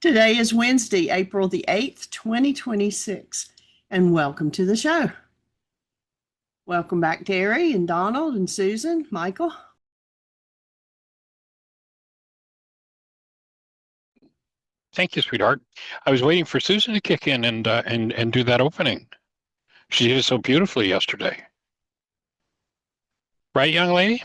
Today is Wednesday, April the 8th, 2026, and welcome to the show. Welcome back, Terry and Donald and Susan, Michael. Thank you, sweetheart. I was waiting for Susan to kick in and do that opening. She did it so beautifully yesterday. Right, young lady?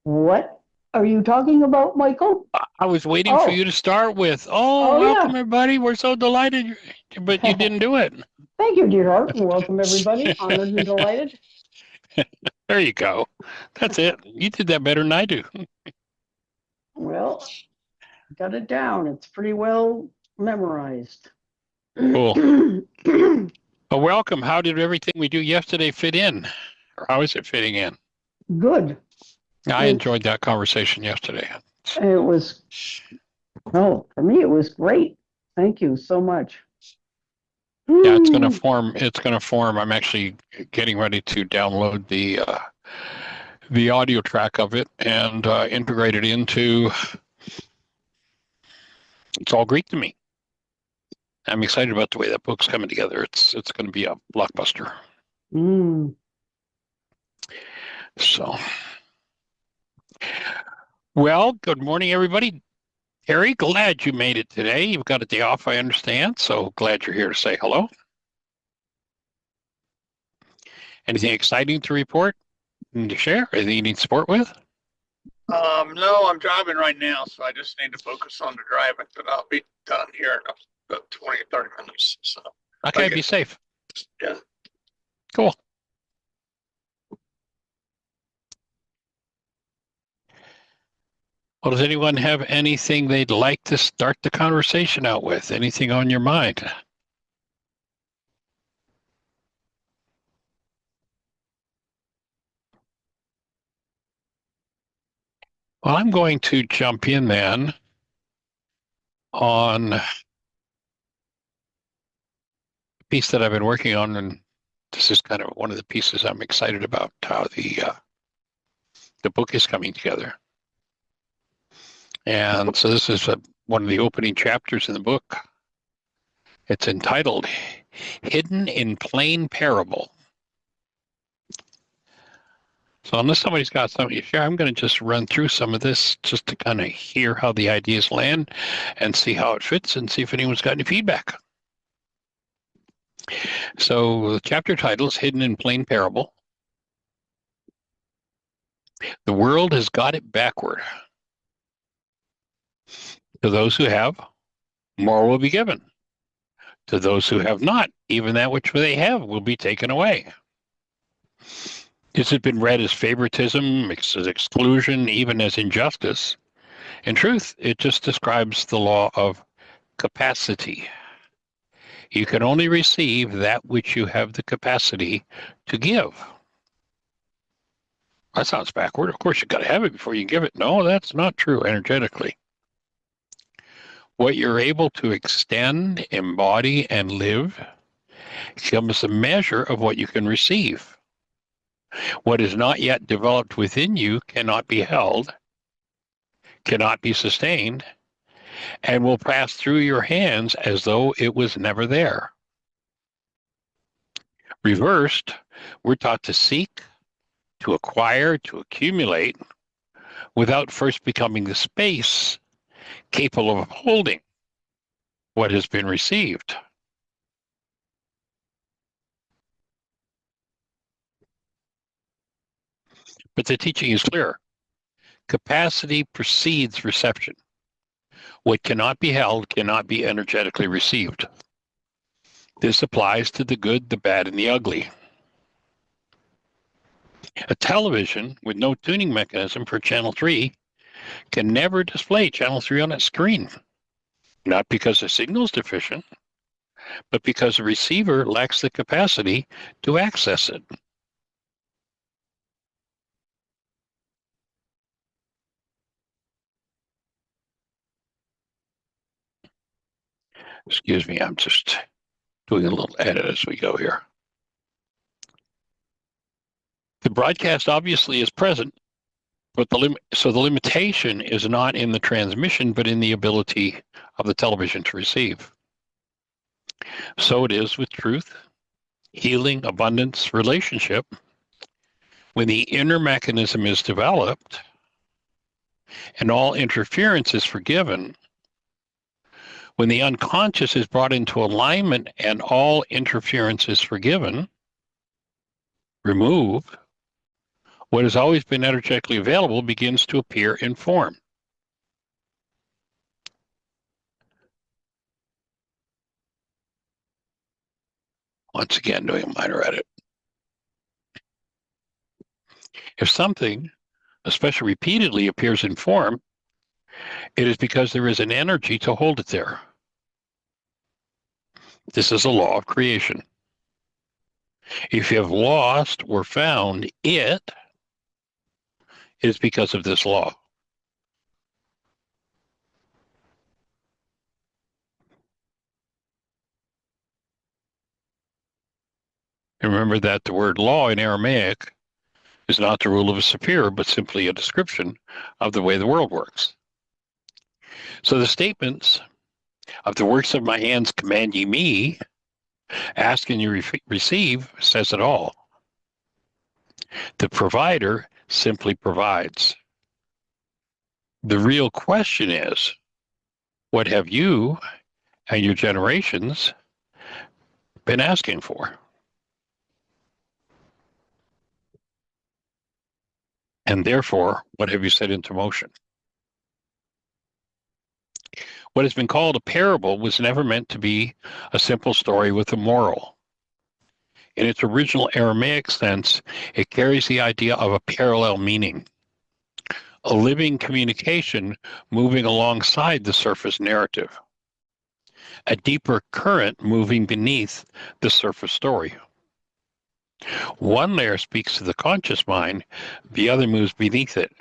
What are you talking about, Michael? I was waiting for you to start with, welcome, yeah. everybody. We're so delighted. But you didn't do it. Thank you, dear heart. Welcome, everybody. Honored and delighted. There you go. That's it. You did that better than I do. Well, got it down. It's pretty well memorized. Cool. Well, welcome. How did everything we do yesterday fit in? Or how is it fitting in? Good. I enjoyed that conversation yesterday. It was, for me, it was great. Thank you so much. Yeah, it's going to form. It's going to form. I'm actually getting ready to download the audio track of it and integrate it into. It's all Greek to me. I'm excited about the way that book's coming together. It's going to be a blockbuster. So, well, good morning, everybody. Terry, glad you made it today. You've got a day off, I understand. So glad you're here to say hello. Anything exciting to report and to share? Anything you need support with? No, I'm driving right now, so I just need to focus on the driving, but I'll be done here in about 20 or 30 minutes. So okay, be safe. Yeah. Cool. Well, does anyone have anything they'd like to start the conversation out with? Anything on your mind? Well, I'm going to jump in then on a piece that I've been working on, and this is kind of one of the pieces I'm excited about, how the book is coming together. And so this is one of the opening chapters in the book. It's entitled Hidden in Plain Parable. So unless somebody's got something to share, I'm going to just run through some of this just to kind of hear how the ideas land and see how it fits and see if anyone's got any feedback. So the chapter title is Hidden in Plain Parable. The world has got it backward. To those who have, more will be given. To those who have not, even that which they have will be taken away. This has been read as favoritism, as exclusion, even as injustice. In truth, it just describes the law of capacity. You can only receive that which you have the capacity to give. That sounds backward. Of course, you've got to have it before you give it. No, that's not true energetically. What you're able to extend, embody, and live becomes a measure of what you can receive. What is not yet developed within you cannot be held, cannot be sustained, and will pass through your hands as though it was never there. Reversed, we're taught to seek, to acquire, to accumulate, without first becoming the space capable of holding what has been received. But the teaching is clear. Capacity precedes reception. What cannot be held cannot be energetically received. This applies to the good, the bad, and the ugly. A television with no tuning mechanism for channel 3 can never display channel 3 on its screen. Not because the signal is deficient, but because the receiver lacks the capacity to access it. Excuse me, I'm just doing a little edit as we go here. The broadcast obviously is present, But so the limitation is not in the transmission, but in the ability of the television to receive. So it is with truth, healing, abundance, relationship. When the inner mechanism is developed and all interference is forgiven, when the unconscious is brought into alignment and all interference is forgiven, removed, what has always been energetically available begins to appear in form. Once again, doing a minor edit. If something, especially repeatedly, appears in form, it is because there is an energy to hold it there. This is a law of creation. If you have lost or found it, it is because of this law. And remember that the word law in Aramaic is not the rule of a superior, but simply a description of the way the world works. So the statements of the works of my hands command ye me, ask and you receive, says it all. The provider simply provides. The real question is, what have you and your generations been asking for? And therefore, what have you set into motion? What has been called a parable was never meant to be a simple story with a moral. In its original Aramaic sense, it carries the idea of a parallel meaning, a living communication moving alongside the surface narrative, a deeper current moving beneath the surface story. One layer speaks to the conscious mind, the other moves beneath it,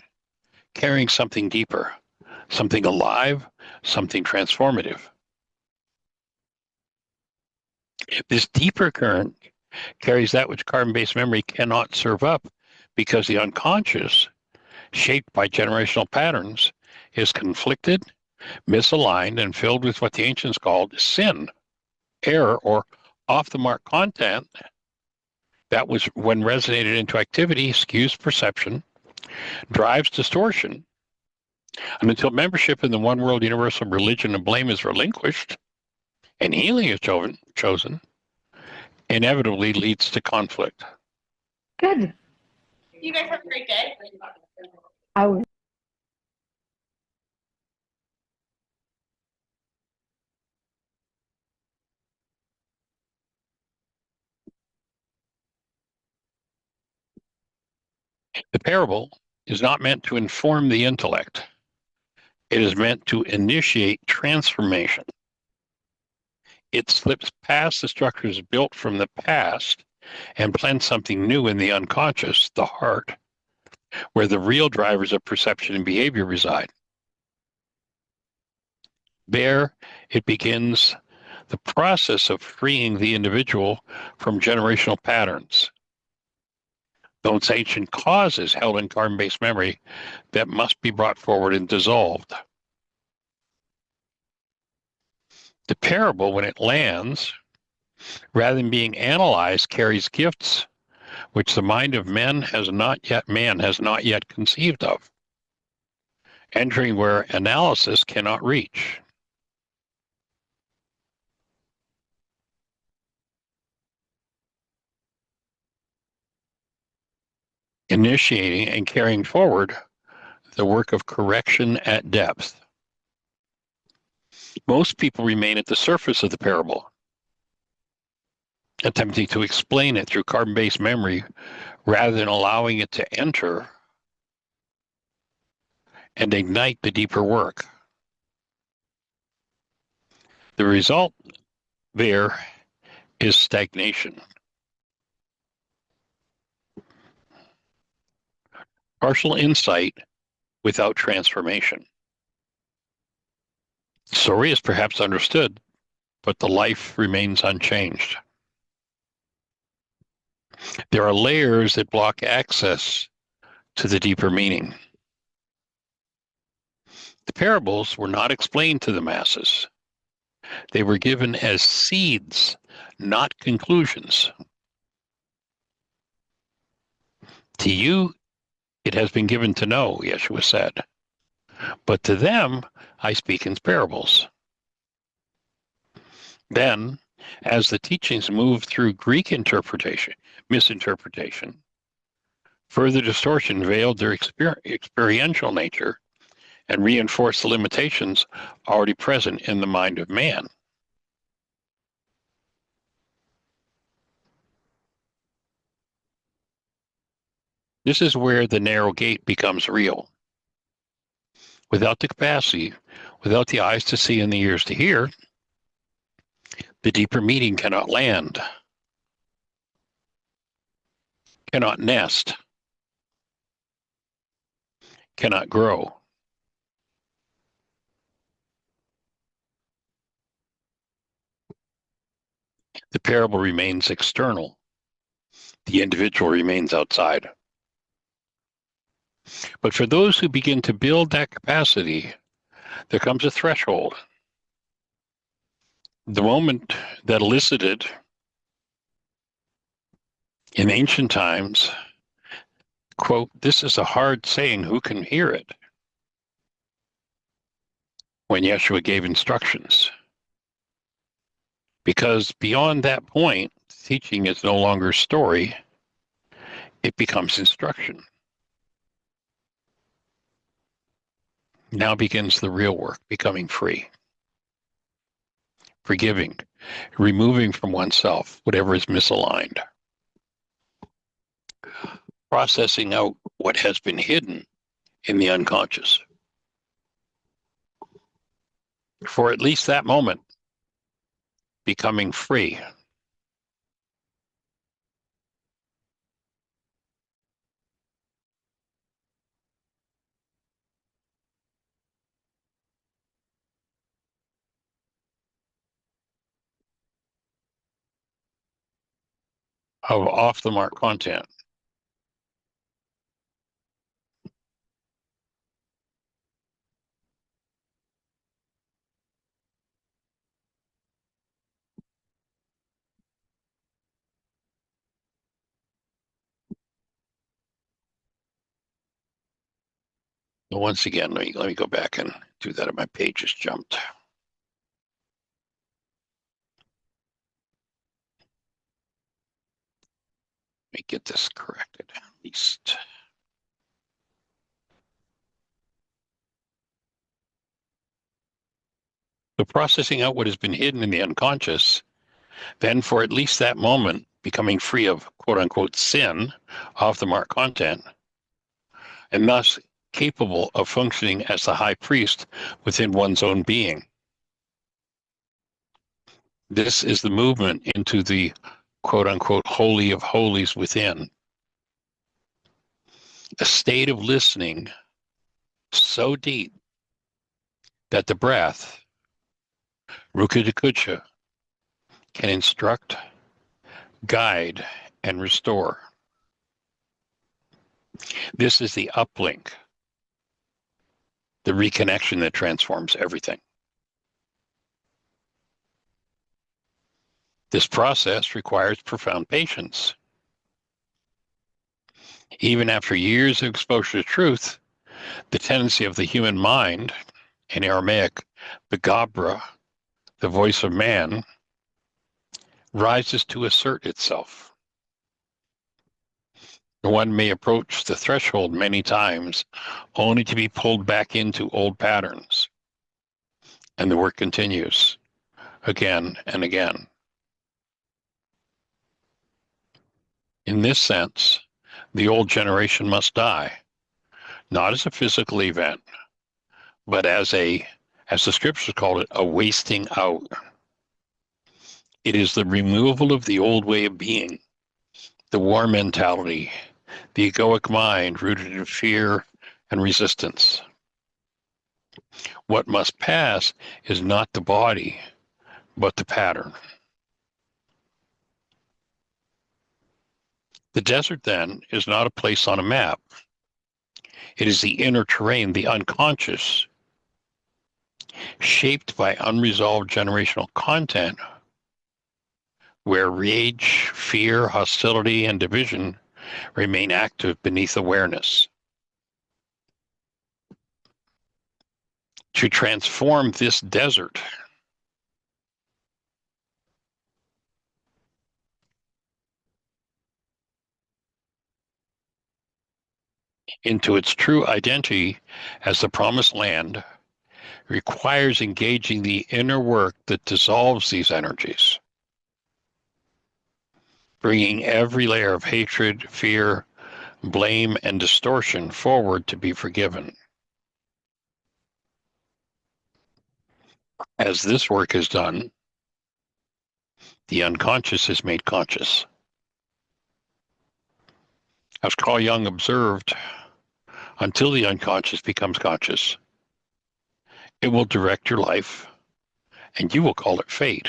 carrying something deeper, something alive, something transformative. This deeper current carries that which carbon-based memory cannot serve up because the unconscious, shaped by generational patterns, is conflicted, misaligned, and filled with what the ancients called sin, error, or off-the-mark content that was, when resonated into activity, skews perception, drives distortion, and until membership in the one world universal religion of blame is relinquished and healing is chosen, inevitably leads to conflict. Good. You guys have a great day. I would. The parable is not meant to inform the intellect. It is meant to initiate transformation. It slips past the structures built from the past and plants something new in the unconscious, the heart, where the real drivers of perception and behavior reside. There, it begins the process of freeing the individual from generational patterns, those ancient causes held in carbon-based memory that must be brought forward and dissolved. The parable, when it lands, rather than being analyzed, carries gifts which the mind of man has not yet conceived of, entering where analysis cannot reach. Initiating and carrying forward the work of correction at depth. Most people remain at the surface of the parable, attempting to explain it through carbon-based memory rather than allowing it to enter and ignite the deeper work. The result there is stagnation. Partial insight without transformation. The story is perhaps understood, but the life remains unchanged. There are layers that block access to the deeper meaning. The parables were not explained to the masses. They were given as seeds, not conclusions. To you, it has been given to know, Yeshua said. But to them, I speak in parables. Then, as the teachings moved through Greek misinterpretation, further distortion veiled their experiential nature and reinforced the limitations already present in the mind of man. This is where the narrow gate becomes real. Without the capacity, without the eyes to see and the ears to hear, the deeper meaning cannot land, cannot nest, cannot grow. The parable remains external. The individual remains outside. But for those who begin to build that capacity, there comes a threshold. The moment that elicited in ancient times, quote, "This is a hard saying, who can hear it?" When Yeshua gave instructions. Because beyond that point, teaching is no longer story, it becomes instruction. Now begins the real work, becoming free, forgiving, removing from oneself whatever is misaligned, processing out what has been hidden in the unconscious. For at least that moment, becoming free. Of off the mark content. Once again, let me go back and do that. My page just jumped. Let me get this corrected at least. So processing out what has been hidden in the unconscious, then for at least that moment, becoming free of quote unquote sin, off the mark content, and thus capable of functioning as the high priest within one's own being. This is the movement into the quote unquote holy of holies within. A state of listening so deep that the breath, Ruka can instruct, guide, and restore. This is the uplink, the reconnection that transforms everything. This process requires profound patience. Even after years of exposure to truth, the tendency of the human mind, in Aramaic, the Gabra, the voice of man, rises to assert itself. One may approach the threshold many times, only to be pulled back into old patterns. And the work continues again and again. In this sense, the old generation must die, not as a physical event, but as the scriptures call it, a wasting out. It is the removal of the old way of being, the war mentality, the egoic mind rooted in fear and resistance. What must pass is not the body, but the pattern. The desert, then, is not a place on a map. It is the inner terrain, the unconscious, shaped by unresolved generational content where rage, fear, hostility, and division remain active beneath awareness. To transform this desert into its true identity as the promised land requires engaging the inner work that dissolves these energies, bringing every layer of hatred, fear, blame, and distortion forward to be forgiven. As this work is done, the unconscious is made conscious. As Carl Jung observed, until the unconscious becomes conscious, it will direct your life, and you will call it fate.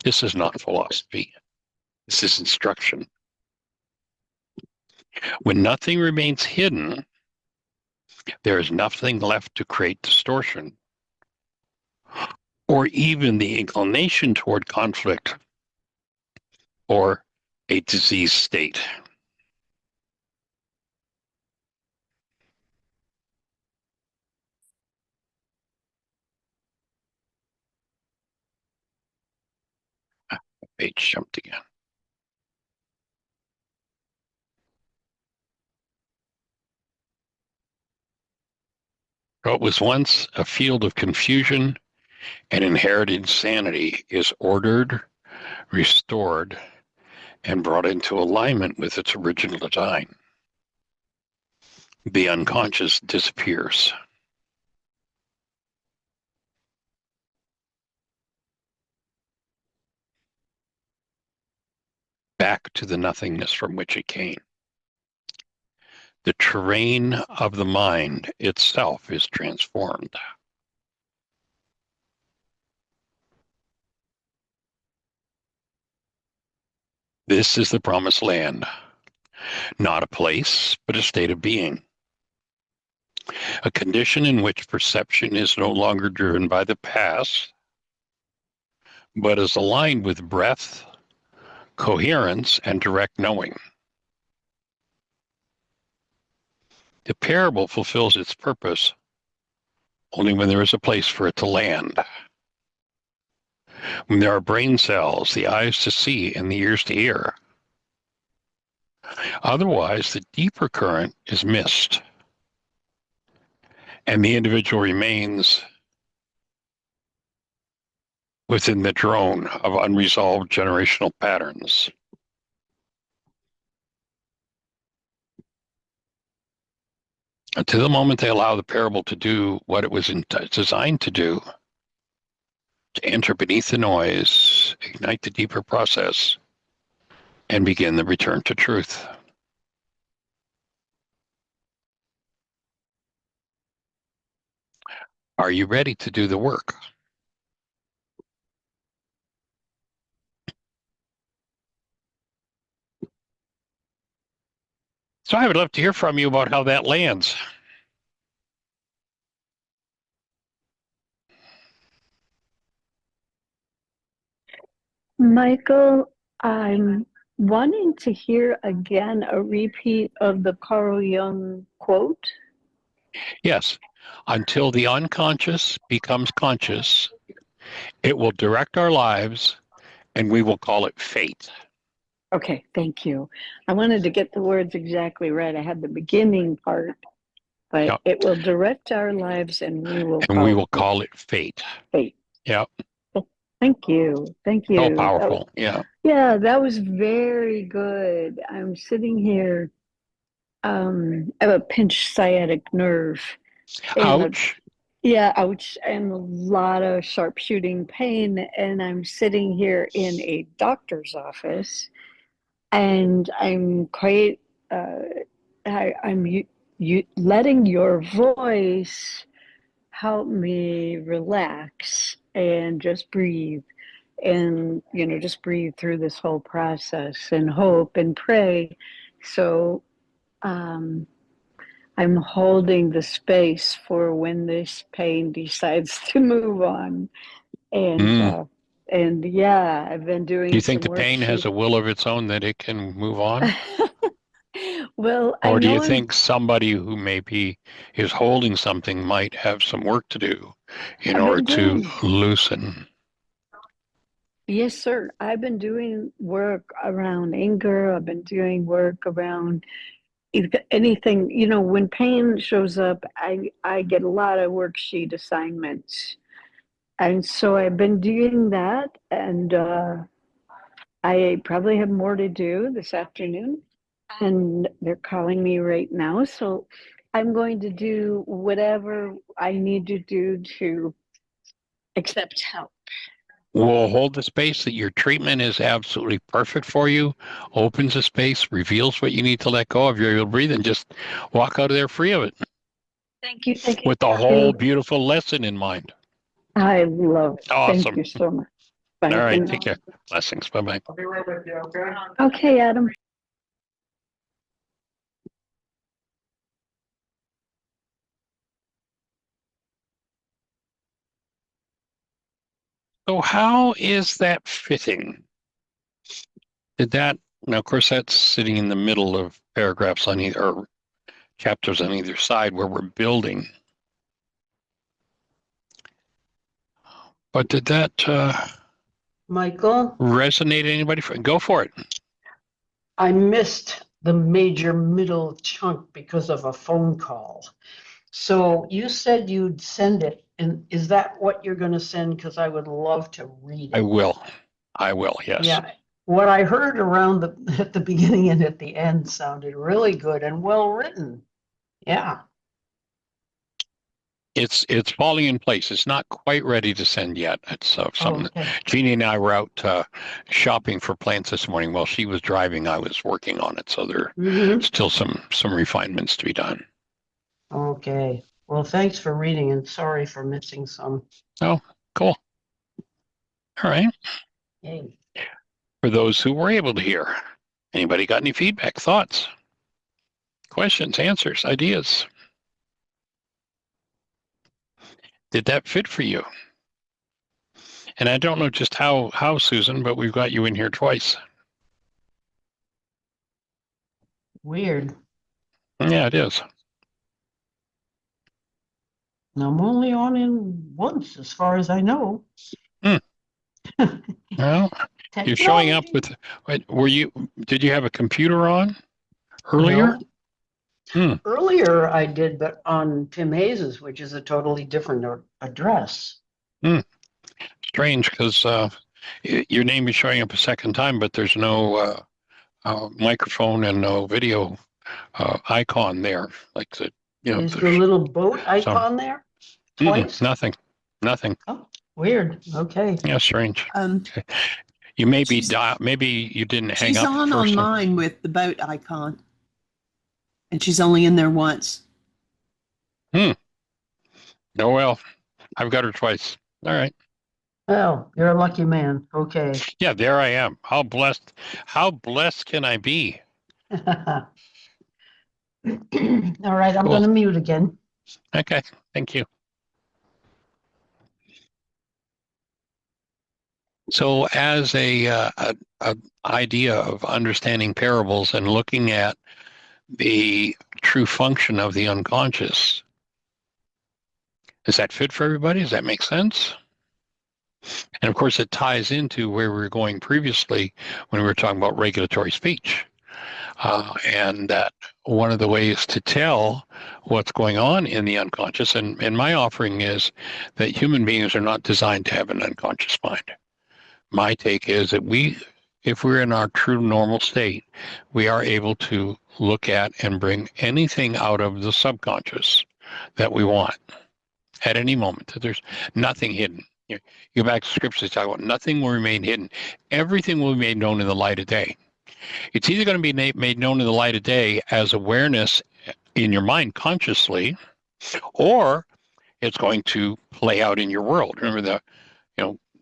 This is not philosophy. This is instruction. When nothing remains hidden, there is nothing left to create distortion or even the inclination toward conflict or a diseased state. Page jumped again. What was once a field of confusion and inherited insanity is ordered, restored, and brought into alignment with its original design. The unconscious disappears. Back to the nothingness from which it came. The terrain of the mind itself is transformed. This is the promised land, not a place, but a state of being. A condition in which perception is no longer driven by the past, but is aligned with breath, coherence, and direct knowing. The parable fulfills its purpose only when there is a place for it to land. When there are brain cells, the eyes to see, and the ears to hear. Otherwise, the deeper current is missed, and the individual remains within the drone of unresolved generational patterns. Until the moment they allow the parable to do what it was designed to do, to enter beneath the noise, ignite the deeper process, and begin the return to truth. Are you ready to do the work? So I would love to hear from you about how that lands. Michael, I'm wanting to hear again a repeat of the Carl Jung quote. Yes, until the unconscious becomes conscious, it will direct our lives, and we will call it fate. Okay, thank you. I wanted to get the words exactly right. I had the beginning part, but Yep. it will direct our lives and we will call it fate. fate. Yep. Thank you. Thank you. So powerful. Yeah. Yeah, that was very good. I'm sitting here. I have a pinched sciatic nerve. Ouch. Ouch, and a lot of sharpshooting pain. And I'm sitting here in a doctor's office, and I'm quite. I'm letting your voice help me relax and just breathe, and just breathe through this whole process and hope and pray. So I'm holding the space for when this pain decides to move on. And yeah, I've been Do doing you some think the pain has a will of its own that it can move on? Well, I Or do you know think somebody who maybe is holding something might have some work to do in I've order been to doing, loosen? yes, sir. I've been doing work around anger. I've been doing work around anything, when pain shows up, I get a lot of worksheet assignments. And so I've been doing that, and I probably have more to do this afternoon. And they're calling me right now. So I'm going to do whatever I need to do to accept help. We'll hold the space that your treatment is absolutely perfect for you, opens the space, reveals what you need to let go of. You're able to breathe and just walk out of there free of it Thank you. Thank you. with the whole beautiful lesson in mind. I love it. Thank Awesome. you so much. All Bye for right. now. Take care. Blessings. Bye-bye. I'll be right with you, okay? Okay, Adam. So how is that fitting? Now, of course, that's sitting in the middle of paragraphs on either, or chapters on either side where we're building. But did that Michael, resonate anybody? Go for it. I missed the major middle chunk because of a phone call. So you said you'd send it, and is that what you're going to send? Because I would love to read I it. will. Yes. Yeah. What I heard around at the beginning and at the end sounded really good and well written. Yeah. It's falling in place. It's not quite ready to send yet. It's something. Okay. Jeannie and I were out shopping for plants this morning. While she was driving, I was working on it. So there still some refinements to be done. Okay. Well, thanks for reading and sorry for missing some. Oh, cool. All right. Yay. For those who were able to hear, anybody got any feedback, thoughts, questions, answers, ideas? Did that fit for you? And I don't know just how Susan, but we've got you in here twice. Weird. Yeah, it is. I'm only on in once, as far as I know. Well, you're showing up with. Did you have a computer on earlier? No. Earlier I did, but on Tim Hayes's, which is a totally different address. Strange, because your name is showing up a second time, but there's no microphone and no video icon there, like the Is the little boat icon there? Twice? Nothing. Oh, weird. Okay. Yeah, strange. You may be maybe you didn't hang she's up on mine with the boat icon, and she's only in there once. Oh well, I've got her twice. All right. Oh, you're a lucky man. Okay. Yeah, there I am. How blessed can I be? All right, I'm going to mute again. Okay, thank you. So as a idea of understanding parables and looking at the true function of the unconscious, does that fit for everybody? Does that make sense? And of course, it ties into where we were going previously when we were talking about regulatory speech. And that one of the ways to tell what's going on in the unconscious, and my offering is that human beings are not designed to have an unconscious mind. My take is that if we're in our true normal state, we are able to look at and bring anything out of the subconscious that we want at any moment. That there's nothing hidden. You go back to scriptures, talk about nothing will remain hidden. Everything will be made known in the light of day. It's either going to be made known in the light of day as awareness in your mind consciously, or it's going to play out in your world. Remember the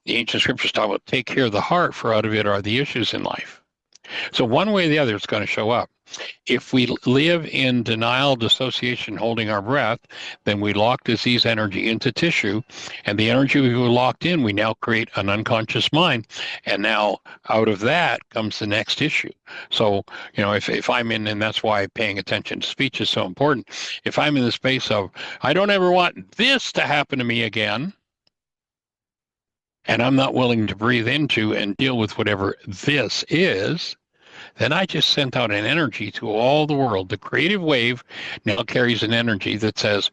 ancient scriptures talk about take care of the heart, for out of it are the issues in life. So one way or the other, it's going to show up. If we live in denial, dissociation, holding our breath, then we lock disease energy into tissue. And the energy we were locked in, we now create an unconscious mind. And now out of that comes the next issue. So, if I'm in, and that's why paying attention to speech is so important. If I'm in the space of, I don't ever want this to happen to me again, and I'm not willing to breathe into and deal with whatever this is, then I just sent out an energy to all the world. The creative wave now carries an energy that says,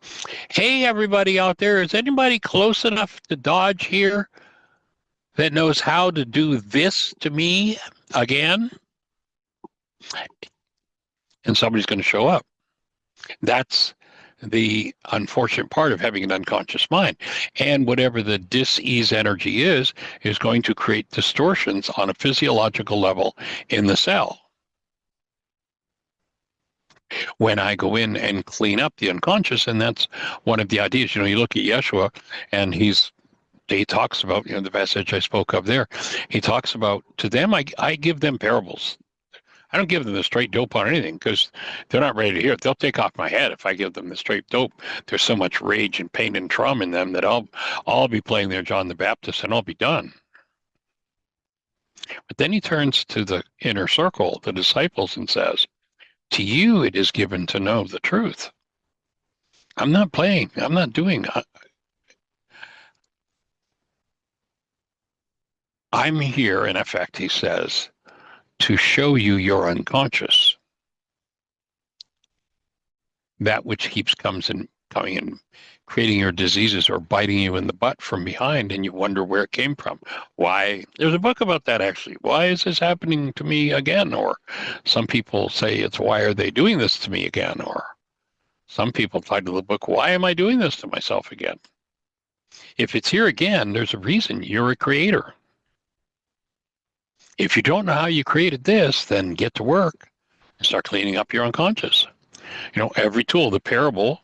hey, everybody out there, is anybody close enough to Dodge here that knows how to do this to me again? And somebody's going to show up. That's the unfortunate part of having an unconscious mind. And whatever the dis-ease energy is going to create distortions on a physiological level in the cell. When I go in and clean up the unconscious, and that's one of the ideas. You look at Yeshua, and he talks about, the passage I spoke of there. He talks about, to them, I give them parables. I don't give them the straight dope on anything because they're not ready to hear it. They'll take off my head if I give them the straight dope. There's so much rage and pain and trauma in them that I'll be playing their John the Baptist and I'll be done. But then he turns to the inner circle, the disciples, and says, to you it is given to know the truth. I'm not playing. I'm not doing. I'm here, in effect, he says, to show you your unconscious. That which keeps coming and creating your diseases or biting you in the butt from behind, and you wonder where it came from. Why? There's a book about that, actually. Why is this happening to me again? Or some people say it's, why are they doing this to me again? Or some people title the book, why am I doing this to myself again? If it's here again, there's a reason. You're a creator. If you don't know how you created this, then get to work and start cleaning up your unconscious. Every tool, the parable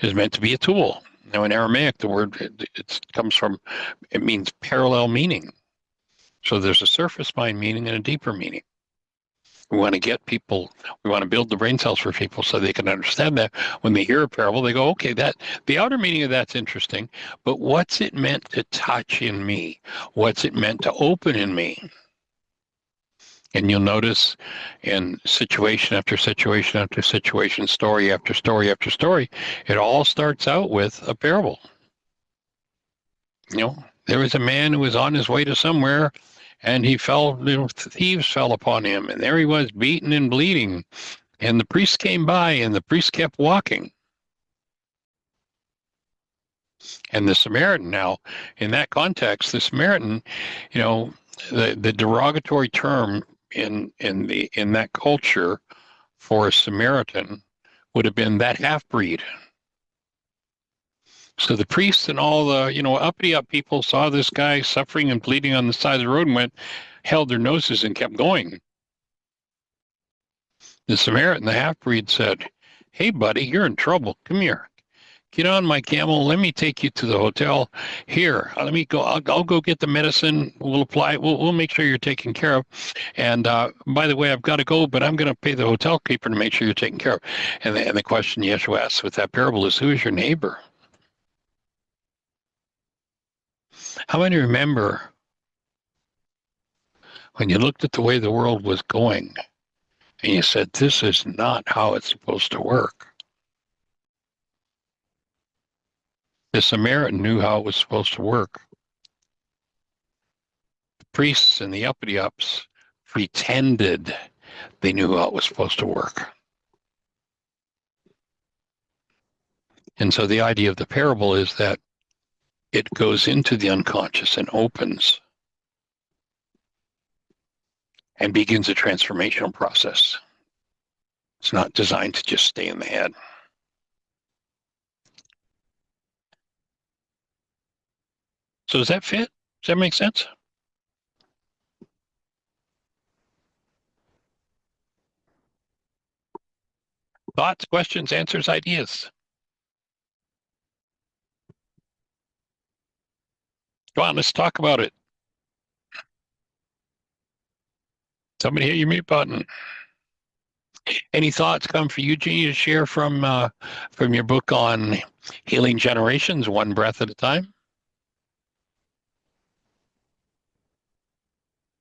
is meant to be a tool. Now, in Aramaic, the word, it means parallel meaning. So there's a surface mind meaning and a deeper meaning. We want to build the brain cells for people so they can understand that. When they hear a parable, they go, okay, the outer meaning of that's interesting, but what's it meant to touch in me? What's it meant to open in me? And you'll notice in situation after situation after situation, story after story after story, it all starts out with a parable. There was a man who was on his way to somewhere, and he fell, thieves fell upon him, and there he was, beaten and bleeding. And the priest came by, and the priest kept walking. And the Samaritan, now, in that context, the Samaritan, the derogatory term in that culture for a Samaritan would have been that half-breed. So the priests and all the uppity up people saw this guy suffering and bleeding on the side of the road and held their noses and kept going. The Samaritan, the half-breed, said, hey buddy, you're in trouble, come here. Get on my camel. Let me take you to the hotel. Here, let me go. I'll go get the medicine. We'll apply. We'll make sure you're taken care of. And by the way, I've got to go, but I'm going to pay the hotel keeper to make sure you're taken care of. And the question Yeshua asks with that parable is, who is your neighbor? How many remember when you looked at the way the world was going and you said, this is not how it's supposed to work? The Samaritan knew how it was supposed to work. The priests and the uppity-ups pretended they knew how it was supposed to work. And so the idea of the parable is that it goes into the unconscious and opens and begins a transformational process. It's not designed to just stay in the head. So does that fit? Does that make sense? Thoughts, questions, answers, ideas? Go on, let's talk about it. Somebody hit your mute button. Any thoughts come for you, Jeannie, to share from your book on healing generations, one breath at a time?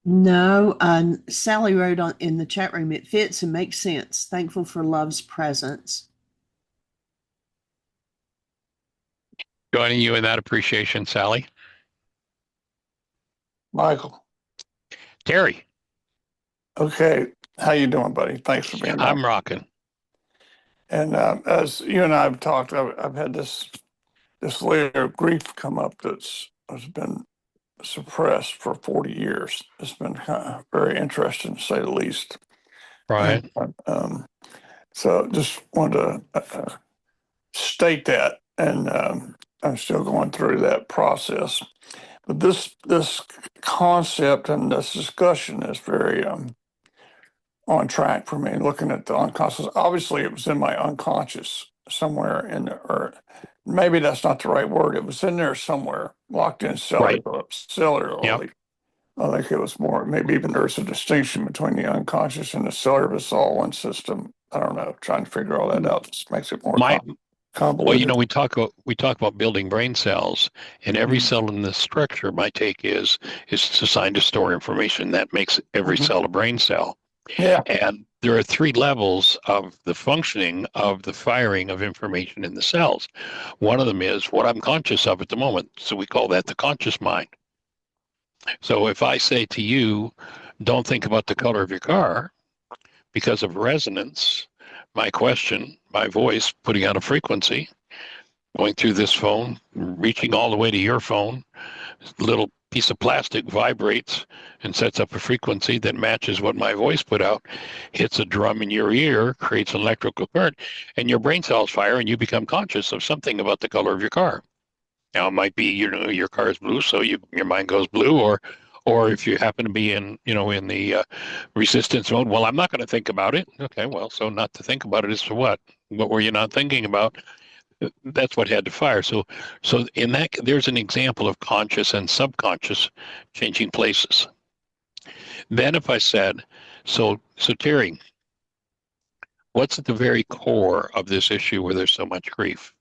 No, Sally wrote in the chat room, it fits and makes sense. Thankful for love's presence. Joining you in that appreciation, Sally. Michael. Terry. Okay. How you doing, buddy? Thanks for being on. I'm rocking. And as you and I have talked, I've had this layer of grief come up has been suppressed for 40 years. It's been kind of very interesting, to say the least. Right. So just wanted to state that, and I'm still going through that process. But this concept and this discussion is very on track for me. Looking at the unconscious, obviously it was in my unconscious somewhere in the, or maybe that's not the right word. It was in there somewhere, locked in cellularly. I think it was more, maybe even there's a distinction between the unconscious and the cellular. It's all one system. I don't know. Trying to figure all that out just makes it more convoluted. Well, you know, we talk about building brain cells, and every cell in this structure, my take is designed to store information. That makes every cell a brain cell. Yeah. And there are 3 levels of the functioning of the firing of information in the cells. One of them is what I'm conscious of at the moment. So we call that the conscious mind. So if I say to you, don't think about the color of your car because of resonance, my question, my voice putting out a frequency, going through this phone, reaching all the way to your phone, little piece of plastic vibrates and sets up a frequency that matches what my voice put out, hits a drum in your ear, creates an electrical current, and your brain cells fire and you become conscious of something about the color of your car. Now it might be, you know, your car is blue, so your mind goes blue, or if you happen to be in the resistance mode, well, I'm not going to think about it. Okay, well, so not to think about it is for what? What were you not thinking about? That's what had to fire. So in that, there's an example of conscious and subconscious changing places. Then if I said, so Terry, what's at the very core of this issue where there's so much grief?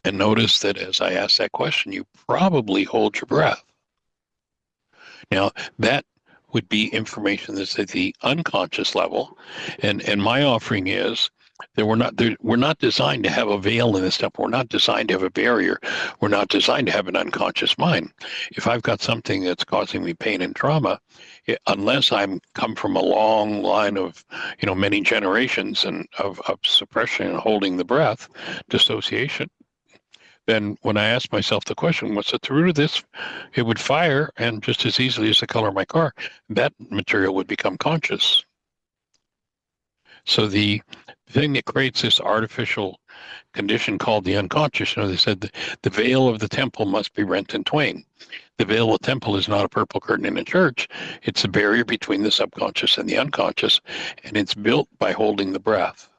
And notice that as I ask that question, you probably hold your breath. Now, that would be information that's at the unconscious level. And my offering is that we're not designed to have a veil in this stuff. We're not designed to have a barrier. We're not designed to have an unconscious mind. If I've got something that's causing me pain and trauma, unless I'm come from a long line of, many generations and of suppression and holding the breath, dissociation, then when I ask myself the question, what's at the root of this? It would fire, and just as easily as the color of my car, that material would become conscious. So the thing that creates this artificial condition called the unconscious, they said the veil of the temple must be rent in twain. The veil of the temple is not a purple curtain in a church. It's a barrier between the subconscious and the unconscious, and it's built by holding the breath.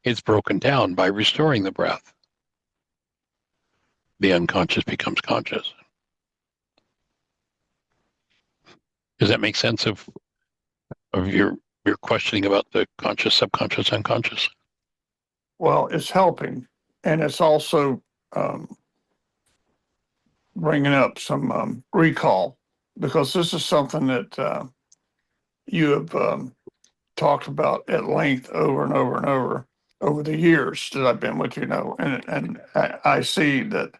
It's broken down by restoring the breath. The unconscious becomes conscious. Does that make sense of your questioning about the conscious, subconscious, unconscious? Well, it's helping, and it's also bringing up some recall, because this is something that you have talked about at length over and over and over the years that I've been with you, and I see that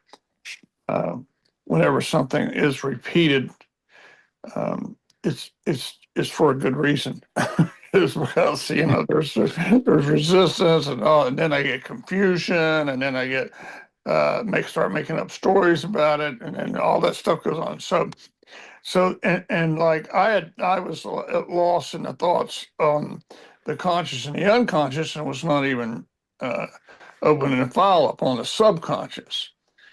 whenever something is repeated, it's for a good reason. It's because there's resistance and then I get confusion, and then I get start making up stories about it, and then all that stuff goes on. And like I was lost in the thoughts on the conscious and the unconscious, and was not even opening a file up on the subconscious.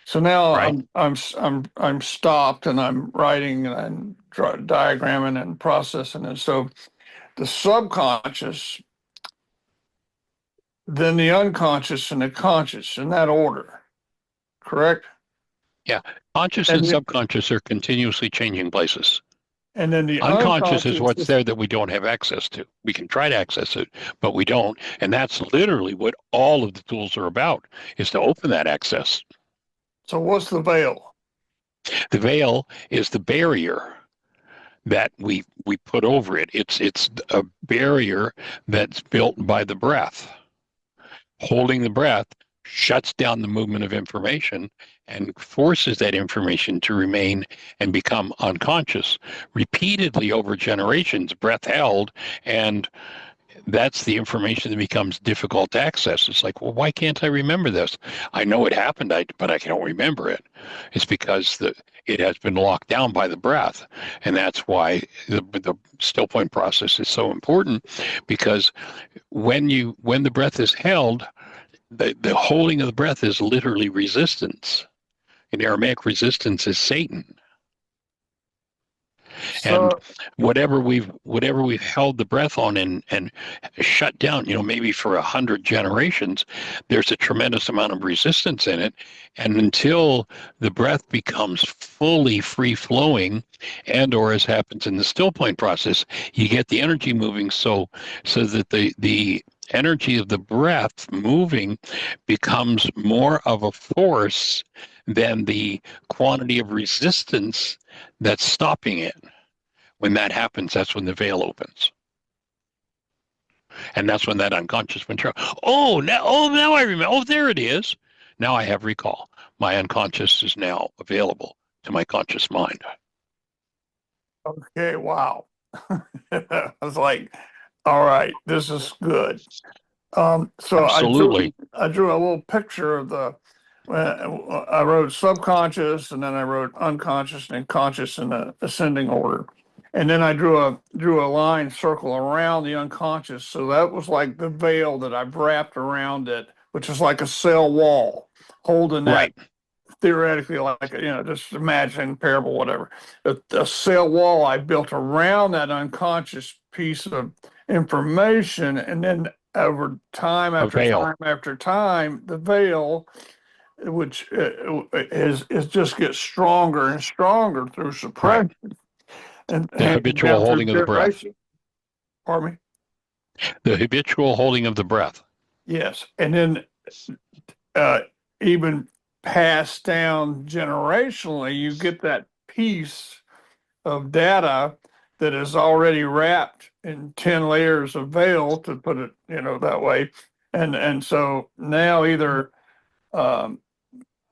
So now Right. I'm stopped, and I'm writing, and I'm diagramming and processing, and so the subconscious, then the unconscious, and the conscious, in that order, correct? Yeah, conscious and subconscious are continuously changing places. And then the Unconscious is unconscious what's is, there that we don't have access to. We can try to access it, but we don't. And that's literally what all of the tools are about, is to open that access. so what's the veil? The veil is the barrier that we put over it. It's a barrier that's built by the breath. Holding the breath shuts down the movement of information and forces that information to remain and become unconscious repeatedly over generations, breath held, and that's the information that becomes difficult to access. It's like, well, why can't I remember this? I know it happened, but I can't remember it. It's because it has been locked down by the breath, and that's why the still point process is so important. Because when the breath is held, the holding of the breath is literally resistance. In Aramaic, resistance is Satan. And So, whatever we've held the breath on and shut down, maybe for 100 generations, there's a tremendous amount of resistance in it. And until the breath becomes fully free flowing, and or as happens in the still point process, you get the energy moving so that the energy of the breath moving becomes more of a force than the quantity of resistance that's stopping it. When that happens, that's when the veil opens. And that's when that unconscious material, now I remember. Oh, there it is. Now I have recall. My unconscious is now available to my conscious mind. okay, wow. I was like, all right, this is good. So Absolutely. I drew a little picture of I wrote subconscious, and then I wrote unconscious and conscious in the ascending order. And then I drew a line circle around the unconscious. So that was like the veil that I've wrapped around it, which is like a cell wall holding that, Right. theoretically, like, just imagine parable, whatever. A cell wall I built around that unconscious piece of information, and then over time A after veil. time after time, the veil, which is just gets stronger and stronger through Right. suppression and The handed habitual down through holding of the breath. generation. Pardon me? The habitual holding of the breath. Yes, and then uh, even passed down generationally, you get that piece of data that is already wrapped in 10 layers of veil, to put it, that way. And so now either um,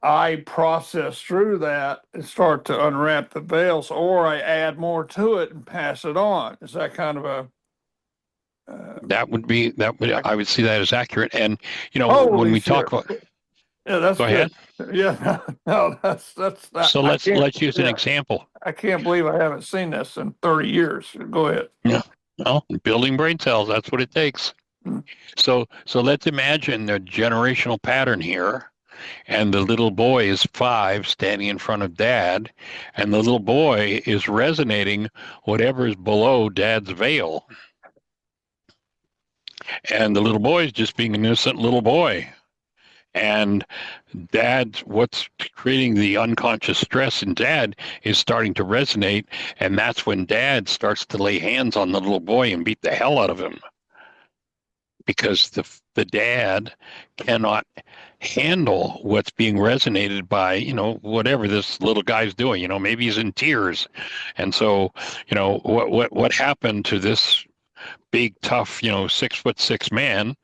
I process through that and start to unwrap the veils, or I add more to it and pass it on. Is that kind of a I would see that as accurate. And when holy we shit? talk about, Yeah, that's go ahead. good. Yeah, no, that's that. So let's use an Yeah, example. I can't believe I haven't seen this in 30 years. Go ahead. Yeah. Well, building brain cells, that's what it takes. Mm. So let's imagine the generational pattern here, and the little boy is 5 standing in front of dad, and the little boy is resonating whatever is below dad's veil. And the little boy is just being an innocent little boy. And what's creating the unconscious stress in dad is starting to resonate. And that's when dad starts to lay hands on the little boy and beat the hell out of him. Because the dad cannot handle what's being resonated by, whatever this little guy's doing. Maybe he's in tears. And so, what happened to this big, tough, 6'6" man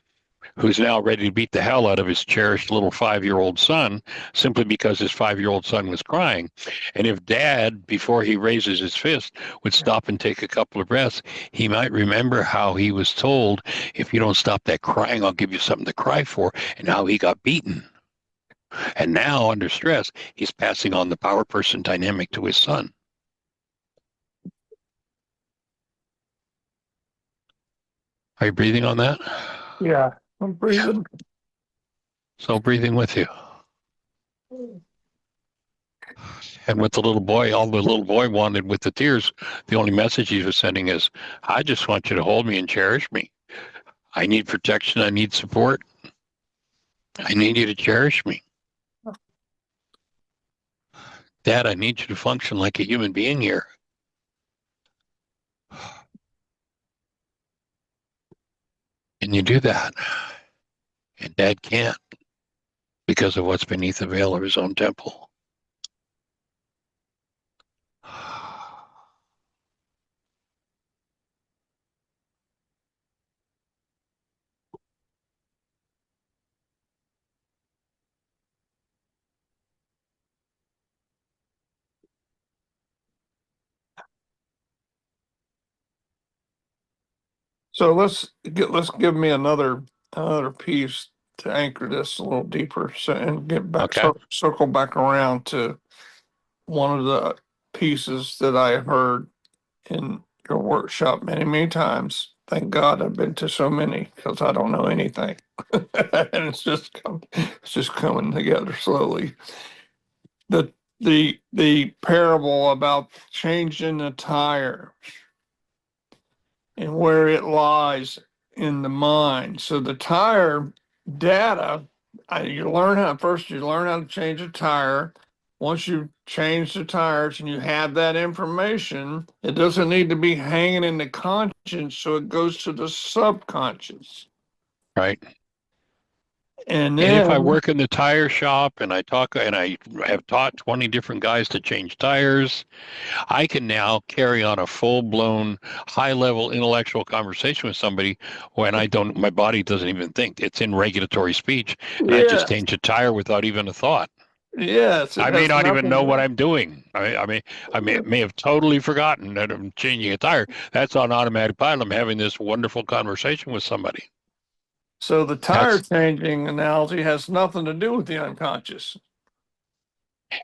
who's now ready to beat the hell out of his cherished little 5-year-old son simply because his 5-year-old son was crying. And if dad, before he raises his fist, would stop and take a couple of breaths, he might remember how he was told, if you don't stop that crying, I'll give you something to cry for, and how he got beaten. And now, under stress, he's passing on the power person dynamic to his son. Are you breathing on that? Yeah, I'm breathing. So breathing with you. And with the little boy, all the little boy wanted with the tears, the only message he was sending is, I just want you to hold me and cherish me. I need protection. I need support. I need you to cherish me. Dad, I need you to function like a human being here. And you do that. And Dad can't because of what's beneath the veil of his own temple. So let's give me another piece to anchor this a little deeper, so and get back Okay. circle back around to one of the pieces that I heard in your workshop many times. Thank God I've been to so many because I don't know anything, and it's just coming together slowly. The the parable about changing the tire and where it lies in the mind. So the tire data, you learn how first you learn how to change a tire. Once you change the tires and you have that information, it doesn't need to be hanging in the conscience, so it goes to the subconscious. Right. And And if I then, work in the tire shop and I have taught 20 different guys to change tires, I can now carry on a full-blown, high-level intellectual conversation with somebody when my body doesn't even think. It's in regulatory speech, and I just yeah, change a tire without even a thought. yes, it I may has not even know what nothing. I'm doing. I may have totally forgotten that I'm changing a tire. That's on automatic pilot. I'm having this wonderful conversation with somebody. So the tire That's changing analogy has nothing to do with the unconscious.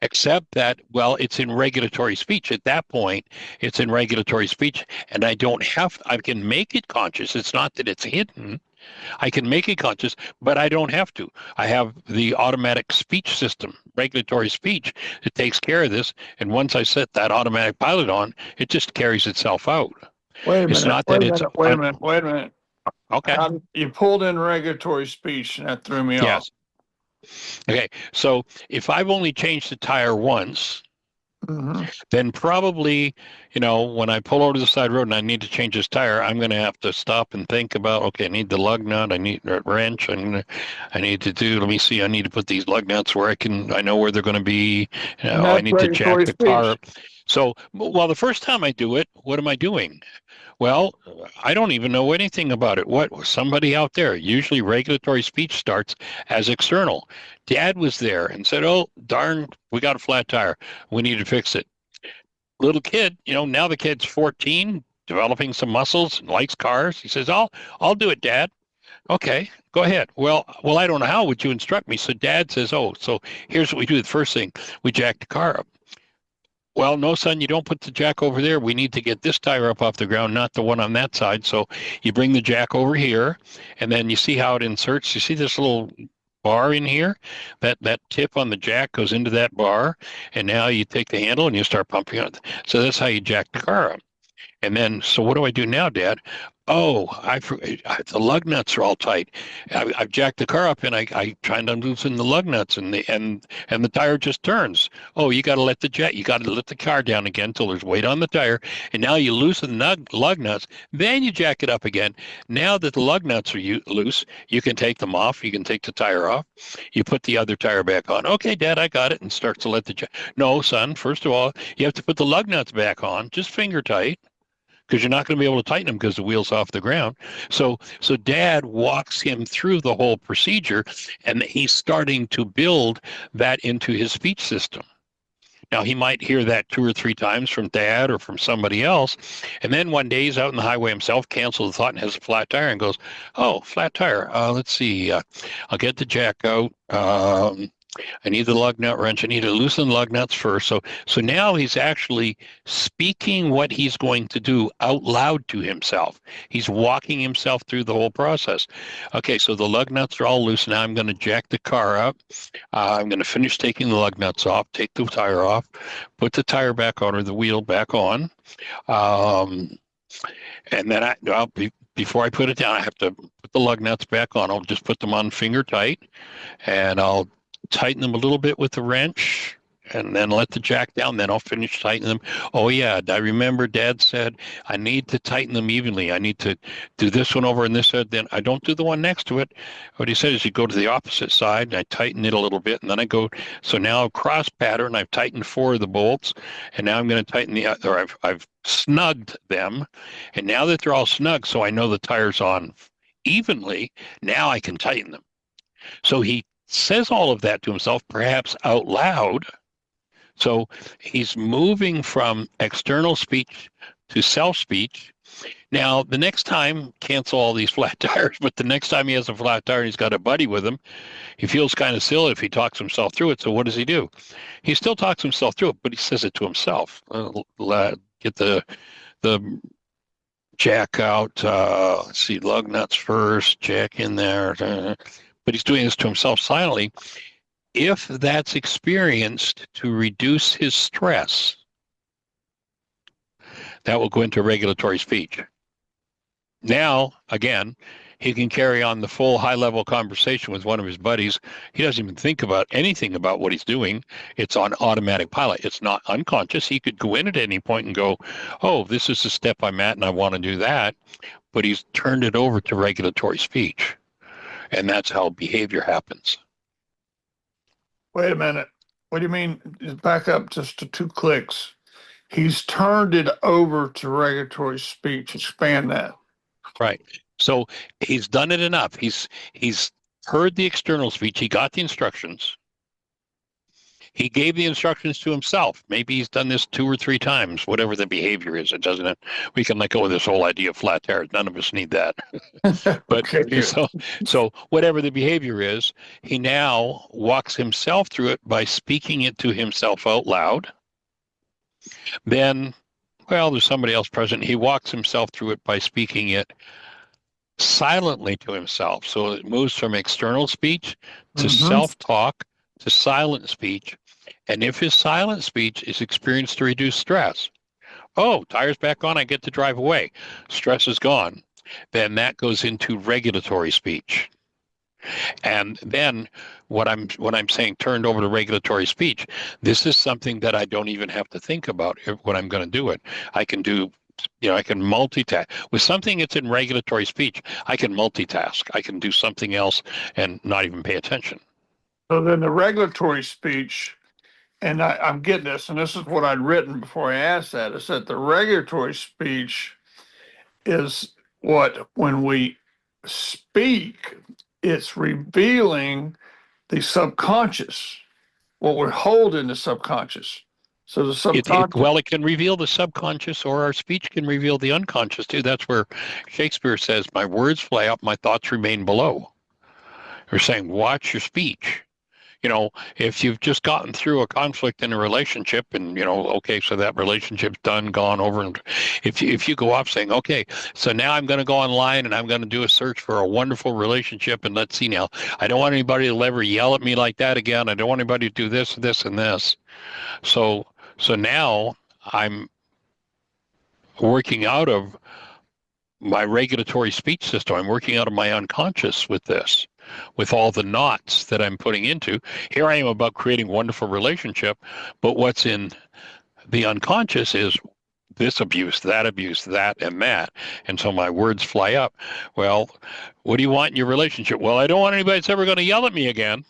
except that, well, it's in regulatory speech. At that point, it's in regulatory speech, and I can make it conscious. It's not that it's hidden. I can make it conscious, but I don't have to. I have the automatic speech system, regulatory speech, that takes care of this. And once I set that automatic pilot on, it just carries itself out. Wait a It's minute, not wait that a it's minute, wait a minute, wait a minute. okay. You pulled in regulatory speech and that threw me off. Yes. Okay. So if I've only changed the tire once, Mhm. then probably, when I pull over to the side road and I need to change this tire, I'm going to have to stop and think about, okay, I need the lug nut, I need a wrench, I need to do, let me see, I need to put these lug nuts where I know where they're going to be. And I that's need to jack regulatory the car speech. up. So, well, the first time I do it, what am I doing? Well, I don't even know anything about it. What somebody out there, usually regulatory speech starts as external. Dad was there and said, "Oh, darn, we got a flat tire. We need to fix it." Little kid, now the kid's 14, developing some muscles and likes cars. He says, I'll do it, Dad. Okay, go ahead. Well, I don't know how. Would you instruct me? So Dad says, oh, so here's what we do. The first thing, we jack the car up. Well, no, son, you don't put the jack over there. We need to get this tire up off the ground, not the one on that side. So you bring the jack over here, and then you see how it inserts. You see this little bar in here? That tip on the jack goes into that bar, and now you take the handle and you start pumping on it. So that's how you jack the car up. And then, so what do I do now, Dad? Oh, the lug nuts are all tight. I've jacked the car up and I tried to loosen the lug nuts and the tire just turns. Oh, you got to you got to let the car down again until there's weight on the tire. And now you loosen the lug nuts, then you jack it up again. Now that the lug nuts are loose, you can take them off. You can take the tire off. You put the other tire back on. Okay, Dad, I got it. And starts to let the No, son, first of all, you have to put the lug nuts back on, just finger tight because you're not going to be able to tighten them because the wheel's off the ground. So Dad walks him through the whole procedure, and he's starting to build that into his speech system. Now, he might hear that 2 or 3 times from Dad or from somebody else. And then one day he's out on the highway himself, cancels the thought, and has a flat tire and goes, oh, flat tire. Let's see. I'll get the jack out. I need the lug nut wrench. I need to loosen the lug nuts first. So now he's actually speaking what he's going to do out loud to himself. He's walking himself through the whole process. Okay, so the lug nuts are all loose. Now I'm going to jack the car up. I'm going to finish taking the lug nuts off, take the tire off, put the tire back on or the wheel back on. And then before I put it down, I have to put the lug nuts back on. I'll just put them on finger tight and I'll tighten them a little bit with the wrench and then let the jack down. Then I'll finish tightening them. Oh yeah, I remember Dad said I need to tighten them evenly. I need to do this one over and this side. Then I don't do the one next to it. What he said is you go to the opposite side and I tighten it a little bit, and then I go. So now cross pattern. I've tightened 4 of the bolts, and now I'm going to tighten the other. I've snugged them, and now that they're all snug, so I know the tire's on evenly. Now I can tighten them. So he says all of that to himself, perhaps out loud. So he's moving from external speech to self-speech. Now, the next time, cancel all these flat tires, but the next time he has a flat tire and he's got a buddy with him, he feels kind of silly if he talks himself through it. So what does he do? He still talks himself through it, but he says it to himself. Get the jack out. Let's see, lug nuts first, jack in there. But he's doing this to himself silently. If that's experienced to reduce his stress, that will go into regulatory speech. Now, again, he can carry on the full high-level conversation with one of his buddies. He doesn't even think about anything about what he's doing. It's on automatic pilot. It's not unconscious. He could go in at any point and go, oh, this is the step I'm at and I want to do that. But he's turned it over to regulatory speech. And that's how behavior happens. Wait a minute. What do you mean? Back up just to 2 clicks. He's turned it over to regulatory speech. Expand that. Right. So he's done it enough. He's heard the external speech. He got the instructions. He gave the instructions to himself. Maybe he's done this 2 or 3 times, whatever the behavior is. It doesn't. We can let go of this whole idea of flat tires. None of us need that. But Okay. so whatever the behavior is, he now walks himself through it by speaking it to himself out loud. Then, well, there's somebody else present. He walks himself through it by speaking it silently to himself. So it moves from external speech to self-talk to silent speech. And if his silent speech is experienced to reduce stress, oh, tires back on, I get to drive away. Stress is gone. Then that goes into regulatory speech. And then what I'm saying turned over to regulatory speech, this is something that I don't even have to think about when I'm going to do it. I can do, I can multitask. With something that's in regulatory speech, I can multitask. I can do something else and not even pay attention. So then the regulatory speech, and I'm getting this, and this is what I'd written before I asked that, is that the regulatory speech is what, when we speak, it's revealing the subconscious, what we hold in the subconscious. So the subconscious. It can reveal the subconscious, or our speech can reveal the unconscious too. That's where Shakespeare says, my words fly up, my thoughts remain below. They're saying, watch your speech. If you've just gotten through a conflict in a relationship and, okay, so that relationship's done, gone over. And if you go off saying, okay, so now I'm going to go online and I'm going to do a search for a wonderful relationship. And let's see now, I don't want anybody to ever yell at me like that again. I don't want anybody to do this, this, and this. So now I'm working out of my regulatory speech system. I'm working out of my unconscious with this, with all the knots that I'm putting into. Here I am about creating wonderful relationship, but what's in the unconscious is this abuse, that, and that. And so my words fly up. Well, what do you want in your relationship? Well, I don't want anybody that's ever going to yell at me again.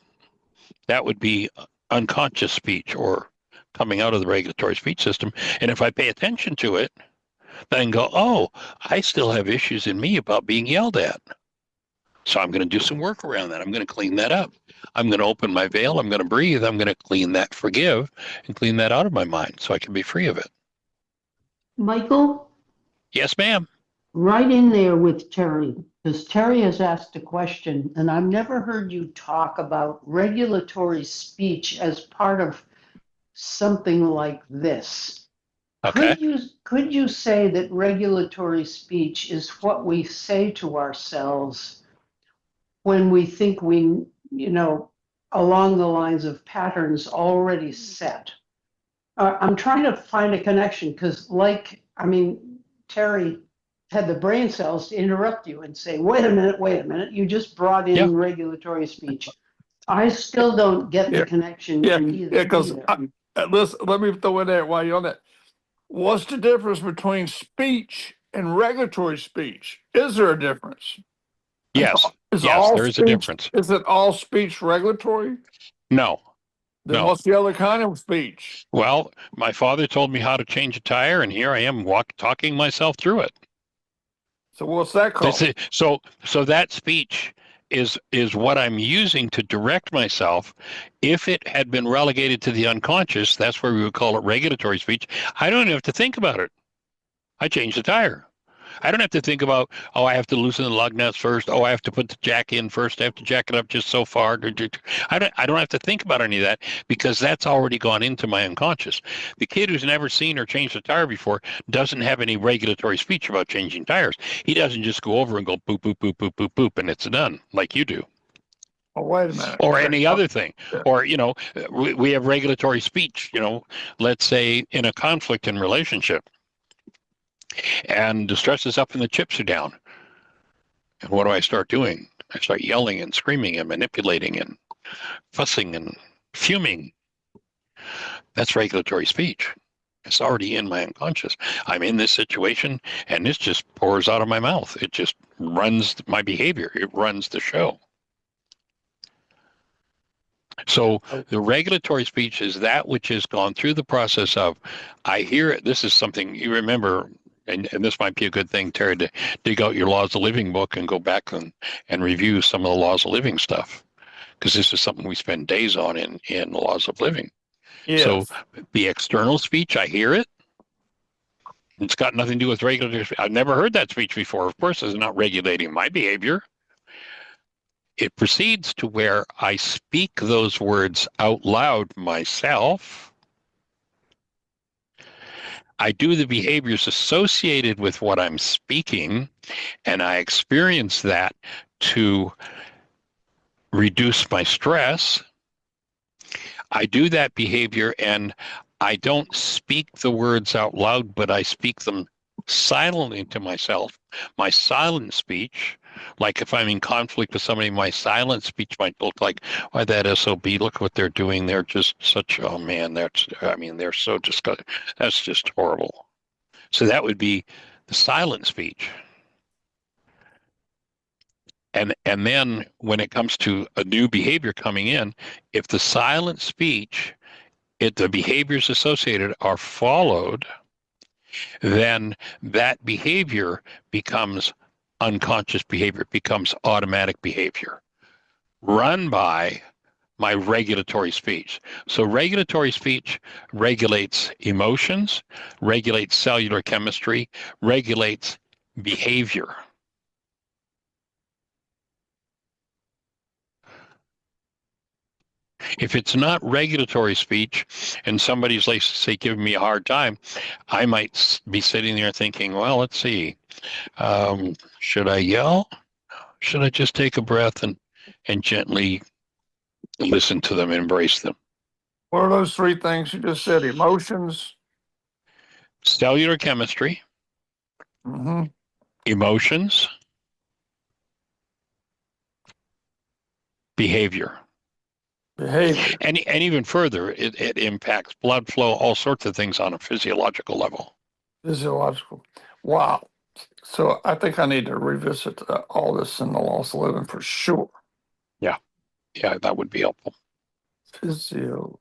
That would be unconscious speech or coming out of the regulatory speech system. And if I pay attention to it, then go, oh, I still have issues in me about being yelled at. So I'm going to do some work around that. I'm going to clean that up. I'm going to open my veil. I'm going to breathe. I'm going to clean that, forgive, and clean that out of my mind so I can be free of it. Michael? Yes, ma'am. Right in there with Terry, because Terry has asked a question, and I've never heard you talk about regulatory speech as part of something like this. Okay. Could you say that regulatory speech is what we say to ourselves when we think we, along the lines of patterns already set? I'm trying to find a connection because, Terry had the brain cells to interrupt you and say, wait a minute, you just brought in regulatory speech. I still don't get the connection either. Because listen, let me throw in there while you're on that. What's the difference between speech and regulatory speech? Is there a difference? Yes. Is Yes, all there is a speech, difference. is it all speech regulatory? No. Then No. what's the other kind of speech? Well, my father told me how to change a tire, and here I am talking myself through it. So what's that called? So that speech is what I'm using to direct myself. If it had been relegated to the unconscious, that's where we would call it regulatory speech. I don't even have to think about it. I change the tire. I don't have to think about, oh, I have to loosen the lug nuts first. Oh, I have to put the jack in first. I have to jack it up just so far. I don't have to think about any of that because that's already gone into my unconscious. The kid who's never seen or changed a tire before doesn't have any regulatory speech about changing tires. He doesn't just go over and go boop, boop, boop, boop, boop, boop, and it's done like you do. Oh, wait a minute. Or any other thing. Yeah. Or, we have regulatory speech, let's say in a conflict in relationship. And the stress is up and the chips are down. And what do I start doing? I start yelling and screaming and manipulating and fussing and fuming. That's regulatory speech. It's already in my unconscious. I'm in this situation and this just pours out of my mouth. It just runs my behavior. It runs the show. So the regulatory speech is that which has gone through the process of, I hear it. This is something you remember, and this might be a good thing, Terry, to dig out your Laws of Living book and go back and review some of the Laws of Living stuff, because this is something we spend days on in the Laws of Living. Yes. So the external speech, I hear it. It's got nothing to do with regulatory speech. I've never heard that speech before. Of course, it's not regulating my behavior. It proceeds to where I speak those words out loud myself. I do the behaviors associated with what I'm speaking, and I experience that to reduce my stress. I do that behavior, and I don't speak the words out loud, but I speak them silently to myself. My silent speech, like if I'm in conflict with somebody, my silent speech might look like, why that SOB, look what they're doing. They're just such, oh man, they're so disgusting. That's just horrible. So that would be the silent speech. And then when it comes to a new behavior coming in, if the silent speech, the behaviors associated are followed, then that behavior becomes unconscious behavior, it becomes automatic behavior, run by my regulatory speech. So regulatory speech regulates emotions, regulates cellular chemistry, regulates behavior. If it's not regulatory speech and somebody's, like, say, giving me a hard time, I might be sitting there thinking, well, let's see, should I yell? Should I just take a breath and gently listen to them, embrace them? What are those three things you just said? Emotions? Cellular chemistry, Mm-hmm. emotions, behavior. Behavior. And even further, it impacts blood flow, all sorts of things on a physiological level. Physiological. Wow. So I think I need to revisit all this in the Laws of Living for sure. Yeah, that would be helpful. Physio.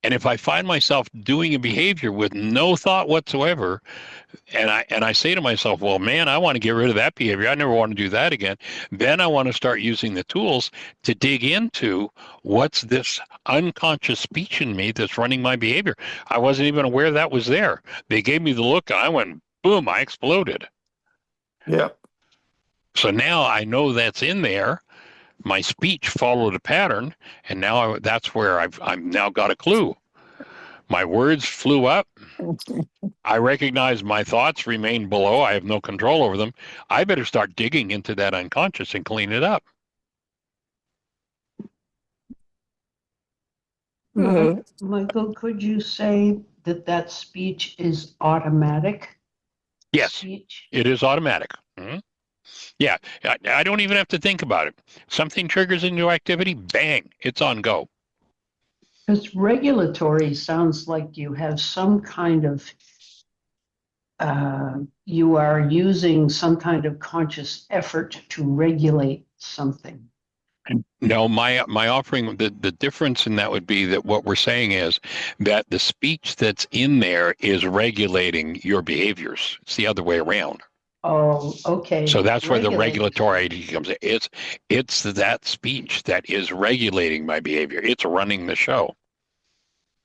And if I find myself doing a behavior with no thought whatsoever, and I say to myself, well, man, I want to get rid of that behavior. I never want to do that again. Then I want to start using the tools to dig into what's this unconscious speech in me that's running my behavior. I wasn't even aware that was there. They gave me the look and I went, boom, I exploded. Yeah. So now I know that's in there. My speech followed a pattern, and now that's where I've now got a clue. My words flew up. I recognize my thoughts remain below. I have no control over them. I better start digging into that unconscious and clean it up. Michael, could you say that speech is automatic? Yes, Speech? it is automatic. Mm-hmm. Yeah, I don't even have to think about it. Something triggers a new activity, bang, it's on go. Because regulatory sounds like you have some kind of, you are using some kind of conscious effort to regulate something. No, my offering, the difference in that would be that what we're saying is that the speech that's in there is regulating your behaviors. It's the other way around. Oh, okay. So that's where the Regulate. regulatory ID comes in. It's that speech that is regulating my behavior. It's running the show.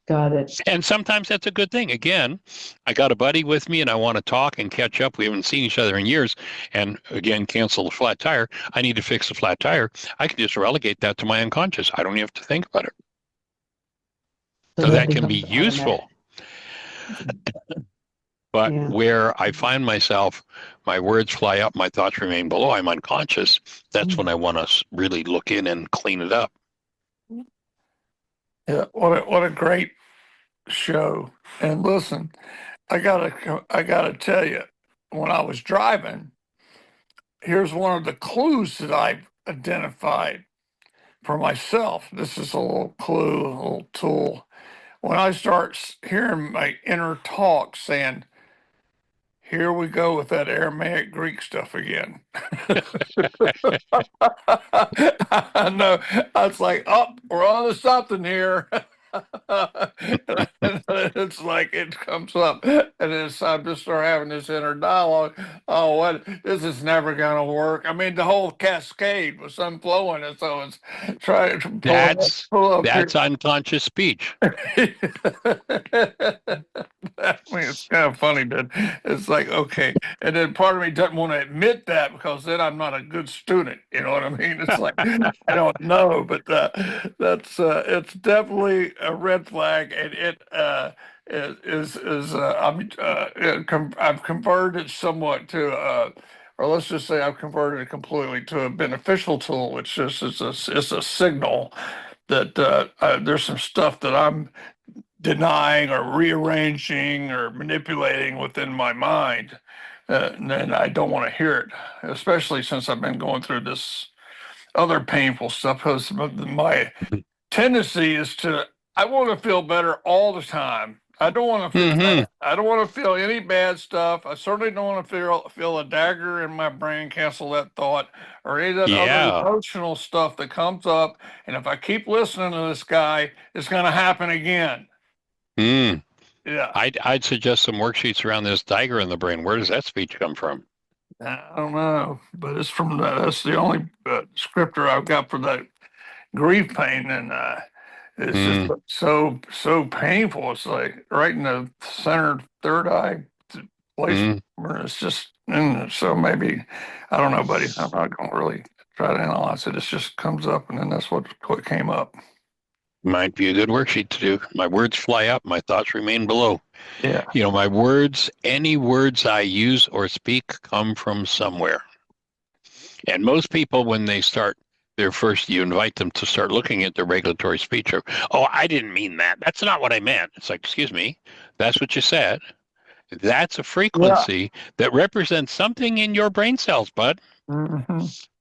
Got it. And sometimes that's a good thing. Again, I got a buddy with me and I want to talk and catch up. We haven't seen each other in years. And again, cancel the flat tire. I need to fix the flat tire. I can just relegate that to my unconscious. I don't even have to think about it. So that can be becomes useful. But Yeah. where I find myself, my words fly up, my thoughts remain below, I'm unconscious. That's when I want to really look in and clean it up. Yeah, what a great show. And listen, I gotta tell you, when I was driving, here's one of the clues that I've identified for myself. This is a little clue, a little tool. When I start hearing my inner talk saying, "Here we go with that Aramaic Greek stuff again." I know. I was like, "Oh, we're on to something here." It's like it comes up, and then I just start having this inner dialogue. Oh, what? This is never going to work. I mean, the whole cascade was unflowing, and so it's trying to pull up here. That's unconscious speech. I mean, it's kind of funny, but it's like, okay. And then part of me doesn't want to admit that because then I'm not a good student. You know what I mean? It's like, I don't know, but it's definitely a red flag. And I've converted it somewhat to, or let's just say I've converted it completely to a beneficial tool, which just is a signal that there's some stuff that I'm denying or rearranging or manipulating within my mind. And then I don't want to hear it, especially since I've been going through this other painful stuff. Because my tendency is I want to feel better all the time. I don't want to feel bad. I don't want to feel any bad stuff. I certainly don't want to feel a dagger in my brain cancel that thought or any of that other emotional stuff that comes up. And if I keep listening to this guy, it's going to happen again. Yeah. I'd suggest some worksheets around this dagger in the brain. Where does that speech come from? I don't know, but it's from that's the only descriptor I've got for that grief pain, and it's just so painful. It's like right in the center third eye place where it's just. And so maybe I don't know, buddy. I'm not going to really try to analyze it. It just comes up, and then that's what came up. Might be a good worksheet to do. My words fly up, my thoughts remain below. Yeah. You know, my words, any words I use or speak come from somewhere. And most people, when they start their first, you invite them to start looking at their regulatory speech. Or, oh, I didn't mean that. That's not what I meant. It's like, excuse me, that's what you said. That's a frequency that represents something in your brain cells, bud.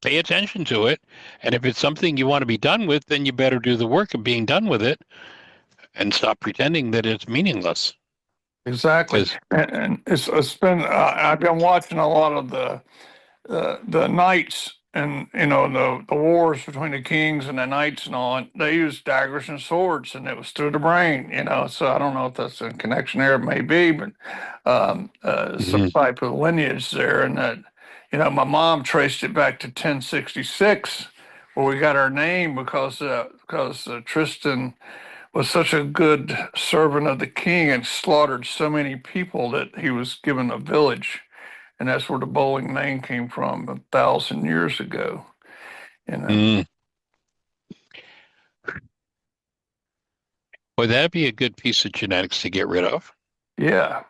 Pay attention to it. And if it's something you want to be done with, then you better do the work of being done with it and stop pretending that it's meaningless. Exactly. And it's been, I've been watching a lot of the knights and, you know, the wars between the kings and the knights and all. They used daggers and swords, and it was through the brain, you know. So I don't know if that's a connection there. It may be, but some type of lineage there. And that, you know, my mom traced it back to 1066, where we got our name because Tristan was such a good servant of the king and slaughtered so many people that he was given a village. And that's where the bowling name came from 1,000 years ago. You know? Would that be a good piece of genetics to get rid of? Yeah.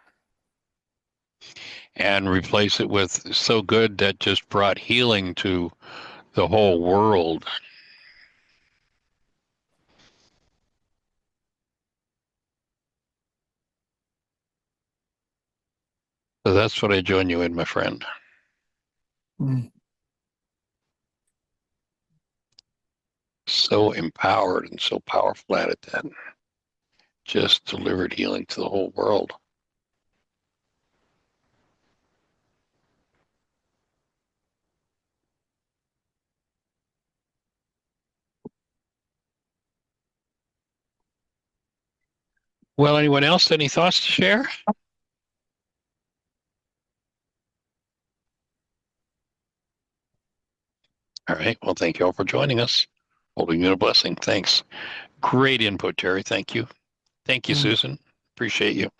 And replace it with so good that just brought healing to the whole world. So that's what I join you in, my friend. So empowered and so powerful at it then. just delivered healing to the whole world. Well, anyone else, any thoughts to share? All right. Well, thank you all for joining us. Holding you in a blessing. Thanks. Great input, Terry. Thank you. Thank you, Susan. Appreciate you.